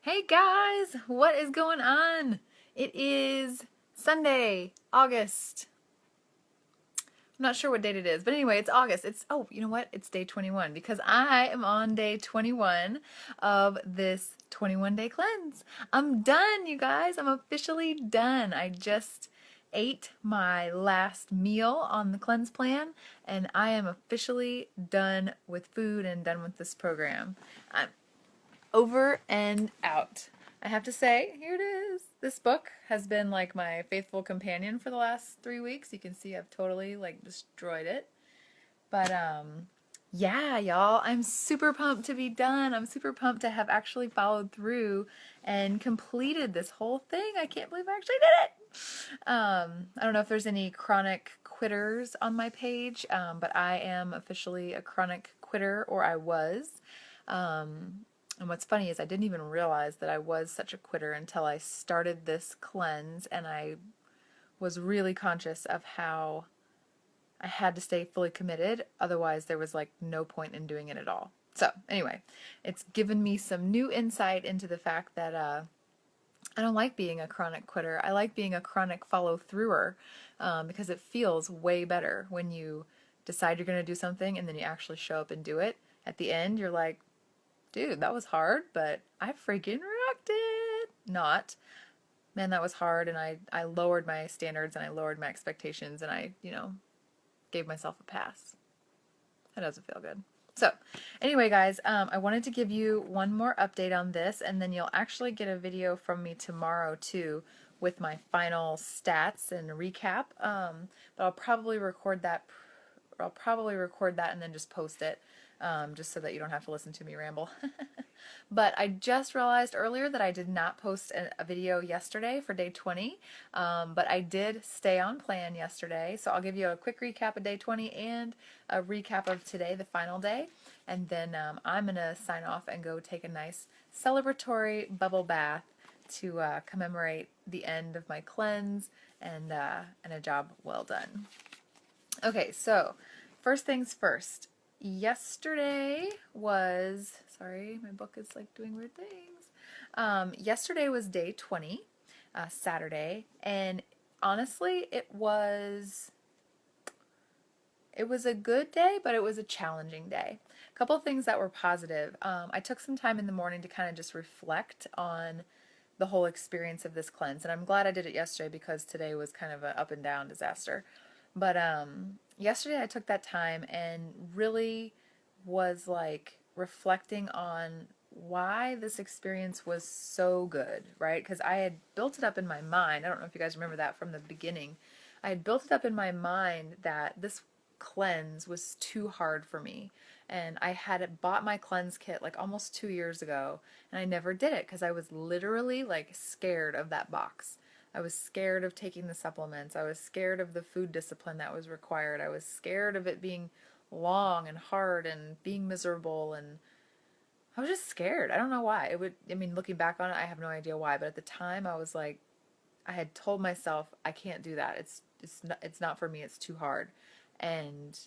Hey guys, what is going on? It is Sunday, August. I'm not sure what date it is, but anyway, it's August. Oh, you know what? It's day 21 because I am on day 21 of this 21-day cleanse. I'm done, you guys. I'm officially done. I just ate my last meal on the cleanse plan, and I am officially done with food and done with this program. I'm over and out. I have to say, here it is. This book has been like my faithful companion for the last 3 weeks. You can see I've totally like destroyed it. But yeah, y'all, I'm super pumped to be done. I'm super pumped to have actually followed through and completed this whole thing. I can't believe I actually did it. I don't know if there's any chronic quitters on my page, but I am officially a chronic quitter, or I was. And what's funny is I didn't even realize that I was such a quitter until I started this cleanse, and I was really conscious of how I had to stay fully committed. Otherwise, there was like no point in doing it at all. So, anyway, it's given me some new insight into the fact that I don't like being a chronic quitter. I like being a chronic follow-througher because it feels way better when you decide you're going to do something and then you actually show up and do it. At the end, you're like, dude, that was hard, but I freaking rocked it. Not, man, that was hard, and I lowered my standards and I lowered my expectations, and I gave myself a pass. That doesn't feel good. So, anyway, guys, I wanted to give you one more update on this, and then you'll actually get a video from me tomorrow, too, with my final stats and recap. But I'll probably record that and then just post it, just so that you don't have to listen to me ramble. But I just realized earlier that I did not post a video yesterday for day 20, but I did stay on plan yesterday. So I'll give you a quick recap of day 20 and a recap of today, the final day. And then I'm going to sign off and go take a nice celebratory bubble bath to commemorate the end of my cleanse and a job well done. Okay, so first things first. Yesterday was, sorry, my book is like doing weird things. Yesterday was day 20, Saturday, and honestly, it was a good day, but it was a challenging day. A couple of things that were positive. I took some time in the morning to kind of just reflect on the whole experience of this cleanse, and I'm glad I did it yesterday because today was kind of an up and down disaster. But yesterday I took that time and really was like reflecting on why this experience was so good, right? Because I had built it up in my mind. I don't know if you guys remember that from the beginning. I had built it up in my mind that this cleanse was too hard for me. And I had bought my cleanse kit like almost 2 years ago, and I never did it because I was literally like scared of that box. I was scared of taking the supplements. I was scared of the food discipline that was required. I was scared of it being long and hard and being miserable, and I was just scared. I don't know why. I mean, looking back on it, I have no idea why, but at the time I was like, I had told myself I can't do that. It's not for me. It's too hard. And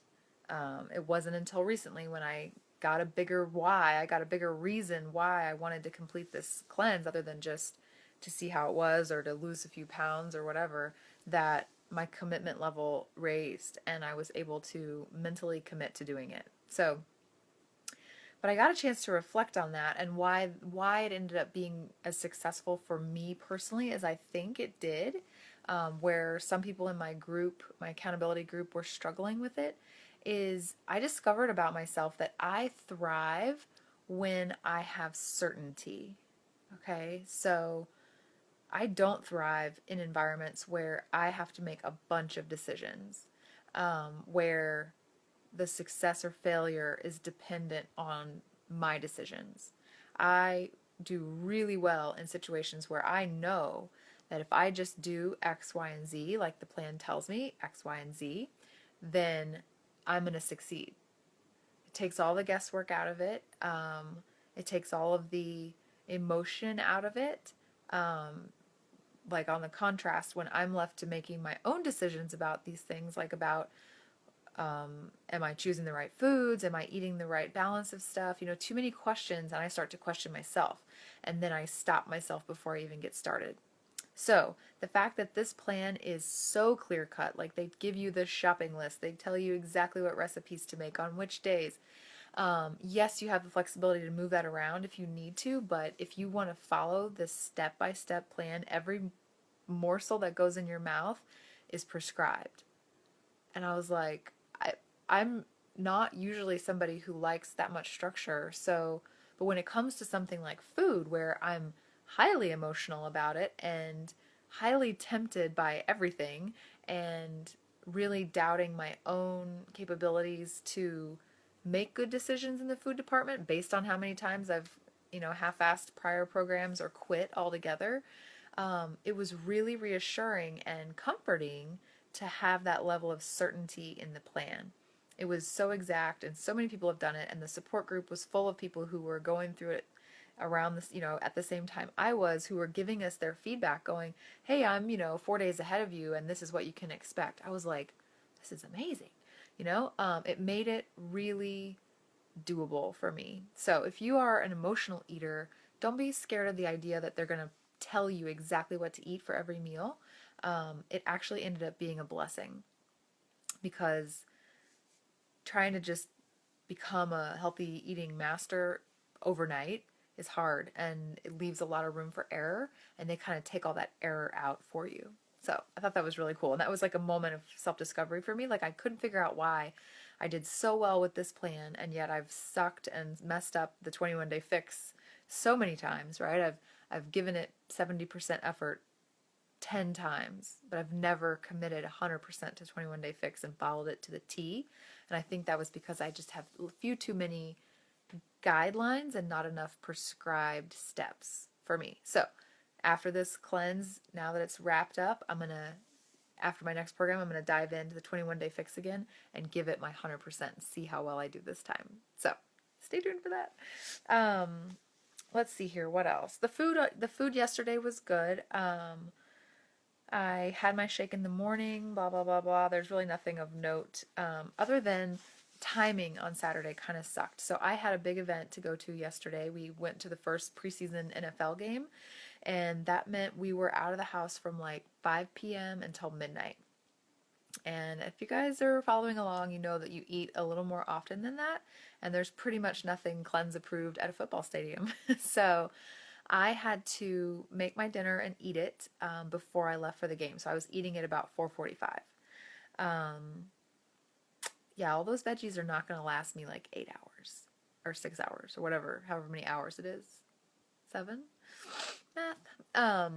it wasn't until recently when I got a bigger why, I got a bigger reason why I wanted to complete this cleanse other than just to see how it was or to lose a few pounds or whatever, that my commitment level raised and I was able to mentally commit to doing it. So, but I got a chance to reflect on that and why it ended up being as successful for me personally as I think it did, where some people in my group, my accountability group, were struggling with it, is I discovered about myself that I thrive when I have certainty. Okay, so I don't thrive in environments where I have to make a bunch of decisions, where the success or failure is dependent on my decisions. I do really well in situations where I know that if I just do X, Y, and Z, like the plan tells me, X, Y, and Z, then I'm going to succeed. It takes all the guesswork out of it. It takes all of the emotion out of it. Like on the contrast, when I'm left to making my own decisions about these things, like about Am I choosing the right foods? Am I eating the right balance of stuff? Too many questions, and I start to question myself. And then I stop myself before I even get started. So, the fact that this plan is so clear cut, like they give you the shopping list, they tell you exactly what recipes to make on which days. Yes, you have the flexibility to move that around if you need to, but if you want to follow this step by step plan, every morsel that goes in your mouth is prescribed. And I was like, I'm not usually somebody who likes that much structure. So, but when it comes to something like food, where I'm highly emotional about it and highly tempted by everything and really doubting my own capabilities to make good decisions in the food department based on how many times I've, half-assed prior programs or quit altogether, it was really reassuring and comforting to have that level of certainty in the plan. It was so exact, and so many people have done it, and the support group was full of people who were going through it around this, at the same time I was, who were giving us their feedback, going, "Hey, I'm, 4 days ahead of you, and this is what you can expect." I was like, "This is amazing." It made it really doable for me. So if you are an emotional eater, don't be scared of the idea that they're going to tell you exactly what to eat for every meal. It actually ended up being a blessing because trying to just become a healthy eating master overnight is hard, and it leaves a lot of room for error, and they kind of take all that error out for you. So I thought that was really cool. And that was like a moment of self discovery for me. Like, I couldn't figure out why I did so well with this plan, and yet I've sucked and messed up the 21-day fix so many times, right? I've given it 70% effort 10 times, but I've never committed 100% to 21-day fix and followed it to the T. And I think that was because I just have a few too many guidelines and not enough prescribed steps for me. So after this cleanse, now that it's wrapped up, after my next program, I'm going to dive into the 21-day fix again and give it my 100% and see how well I do this time. So stay tuned for that. Let's see here. What else? The food yesterday was good. I had my shake in the morning, blah, blah, blah, blah. There's really nothing of note, other than timing on Saturday kind of sucked. So I had a big event to go to yesterday. We went to the first preseason NFL game, and that meant we were out of the house from like 5 p.m. until midnight. And if you guys are following along, you know that you eat a little more often than that, and there's pretty much nothing cleanse approved at a football stadium. So I had to make my dinner and eat it before I left for the game. So I was eating at about 4:45. Um, yeah, all those veggies are not going to last me like 8 hours or 6 hours or whatever, however many hours it is. 7? Math.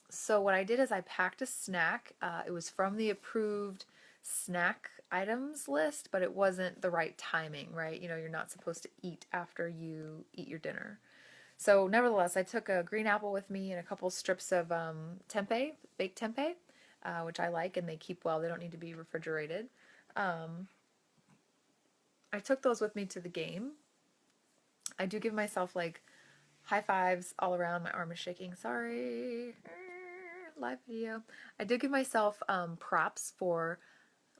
So what I did is I packed a snack. It was from the approved snack items list, but it wasn't the right timing, right? You're not supposed to eat after you eat your dinner. So nevertheless, I took a green apple with me and a couple strips of tempeh, baked tempeh, which I like, and they keep well. They don't need to be refrigerated. Um, I took those with me to the game. I do give myself like high fives all around. My arm is shaking. Sorry. Live video. I did give myself props for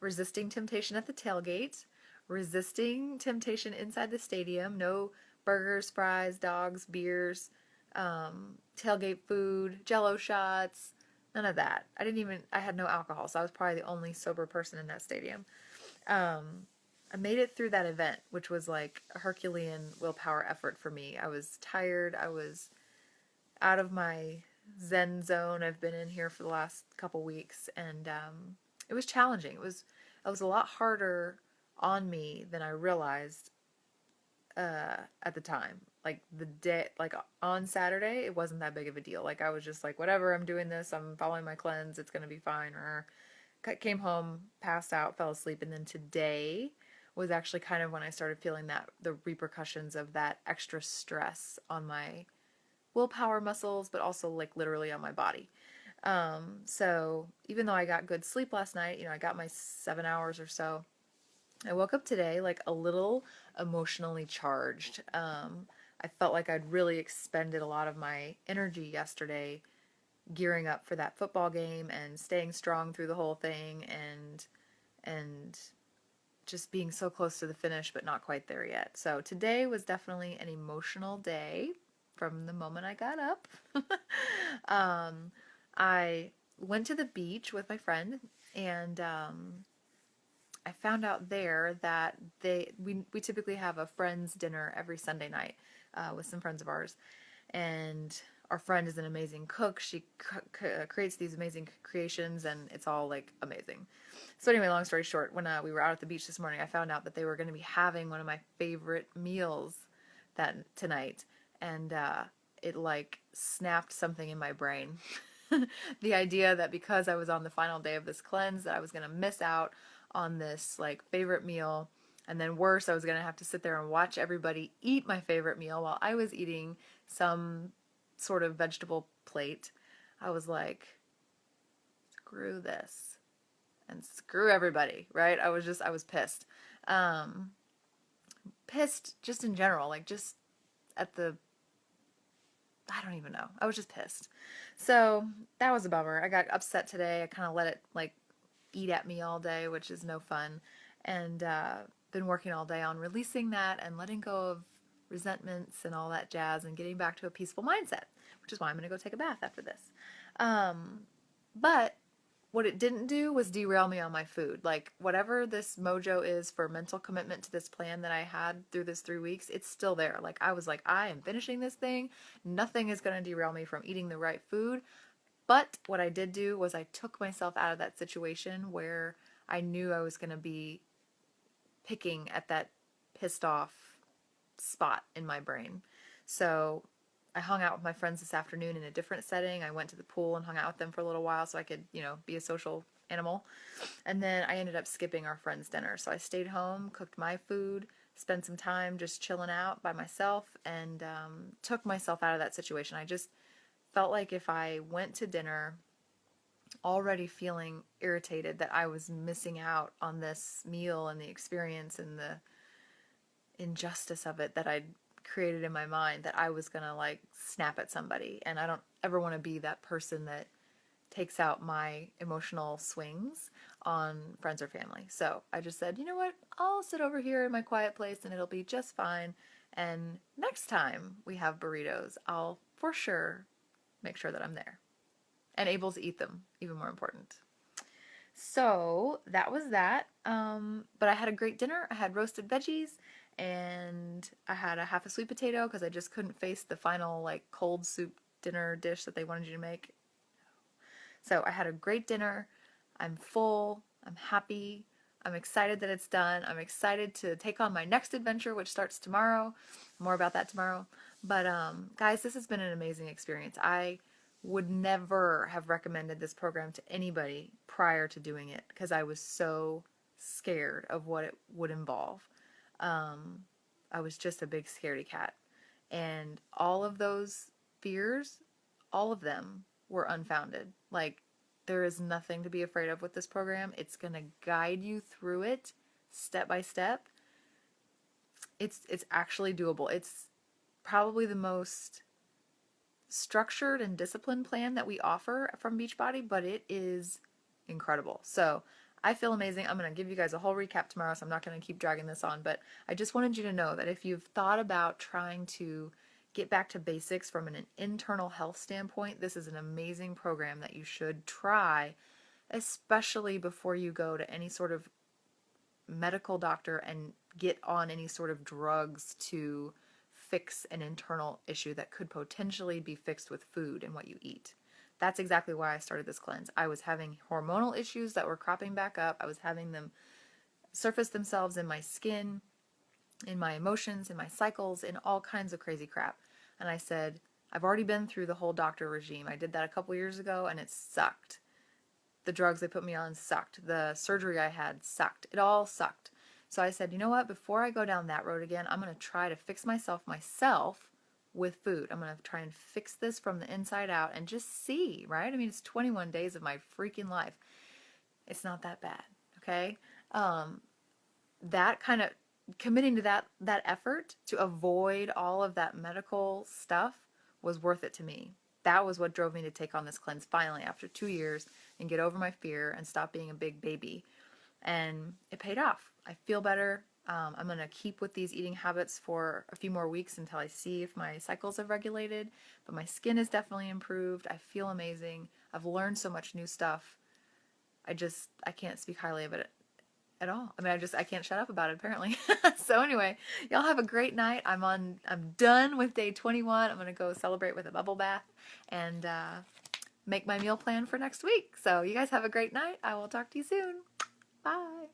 resisting temptation at the tailgate, resisting temptation inside the stadium. No burgers, fries, dogs, beers, tailgate food, jello shots, none of that. I had no alcohol, so I was probably the only sober person in that stadium. I made it through that event, which was like a Herculean willpower effort for me. I was tired. I was out of my Zen zone I've been in here for the last couple weeks, and it was challenging. It was a lot harder on me than I realized at the time. Like the day, like on Saturday, it wasn't that big of a deal. Like I was just like, whatever, I'm doing this. I'm following my cleanse. It's gonna be fine. Or came home, passed out, fell asleep, and then today was actually kind of when I started feeling the repercussions of that extra stress on my willpower muscles, but also like literally on my body. So even though I got good sleep last night, I got my 7 hours or so. I woke up today like a little emotionally charged. I felt like I'd really expended a lot of my energy yesterday gearing up for that football game and staying strong through the whole thing, and just being so close to the finish, but not quite there yet. So today was definitely an emotional day from the moment I got up. um, I went to the beach with my friend, and I found out there that we typically have a friends dinner every Sunday night with some friends of ours, and our friend is an amazing cook. She creates these amazing creations, and it's all like amazing. So anyway, long story short, when we were out at the beach this morning, I found out that they were going to be having one of my favorite meals that tonight, and it like snapped something in my brain. The idea that because I was on the final day of this cleanse, that I was going to miss out on this like favorite meal, and then worse, I was going to have to sit there and watch everybody eat my favorite meal while I was eating some sort of vegetable plate. I was like, screw this and screw everybody, right? I was pissed. Um, Pissed just in general, like just at the, I don't even know. I was just pissed. So that was a bummer. I got upset today. I kind of let it like eat at me all day, which is no fun. And been working all day on releasing that and letting go of resentments and all that jazz and getting back to a peaceful mindset, which is why I'm going to go take a bath after this. But what it didn't do was derail me on my food. Like, whatever this mojo is for mental commitment to this plan that I had through this 3 weeks, it's still there. Like, I was like, I am finishing this thing. Nothing is going to derail me from eating the right food. But what I did do was I took myself out of that situation where I knew I was going to be picking at that pissed off spot in my brain. So I hung out with my friends this afternoon in a different setting. I went to the pool and hung out with them for a little while so I could, be a social animal. And then I ended up skipping our friends' dinner. So I stayed home, cooked my food, spent some time just chilling out by myself, and took myself out of that situation. I just felt like if I went to dinner already feeling irritated that I was missing out on this meal and the experience and the injustice of it that I'd created in my mind, that I was gonna like snap at somebody. And I don't ever want to be that person that takes out my emotional swings on friends or family. So I just said, you know what? I'll sit over here in my quiet place and it'll be just fine. And next time we have burritos, I'll for sure make sure that I'm there and able to eat them, even more important. So that was that. But I had a great dinner. I had roasted veggies and I had a half a sweet potato because I just couldn't face the final like cold soup dinner dish that they wanted you to make. So I had a great dinner. I'm full. I'm happy. I'm excited that it's done. I'm excited to take on my next adventure, which starts tomorrow. More about that tomorrow. But guys, this has been an amazing experience. I would never have recommended this program to anybody prior to doing it because I was so scared of what it would involve. I was just a big scaredy cat. And all of those fears, all of them were unfounded. Like, there is nothing to be afraid of with this program. It's going to guide you through it step by step. It's actually doable. It's probably the most structured and disciplined plan that we offer from Beachbody, but it is incredible. So I feel amazing. I'm going to give you guys a whole recap tomorrow, so I'm not going to keep dragging this on, but I just wanted you to know that if you've thought about trying to get back to basics from an internal health standpoint, this is an amazing program that you should try, especially before you go to any sort of medical doctor and get on any sort of drugs to fix an internal issue that could potentially be fixed with food and what you eat. That's exactly why I started this cleanse. I was having hormonal issues that were cropping back up. I was having them surface themselves in my skin, in my emotions, in my cycles, in all kinds of crazy crap. And I said, I've already been through the whole doctor regime. I did that a couple years ago and it sucked. The drugs they put me on sucked. The surgery I had sucked. It all sucked. So I said, you know what? Before I go down that road again, I'm going to try to fix myself with food. I'm going to try and fix this from the inside out and just see, right? I mean, it's 21 days of my freaking life. It's not that bad, okay? That kind of committing to that effort to avoid all of that medical stuff was worth it to me. That was what drove me to take on this cleanse finally after 2 years and get over my fear and stop being a big baby. and it paid off. I feel better. I'm going to keep with these eating habits for a few more weeks until I see if my cycles have regulated, but my skin is definitely improved. I feel amazing. I've learned so much new stuff. I can't speak highly of it at all. I mean, I can't shut up about it apparently. So anyway, y'all have a great night. I'm done with day 21. I'm going to go celebrate with a bubble bath and make my meal plan for next week. So you guys have a great night. I will talk to you soon. Bye.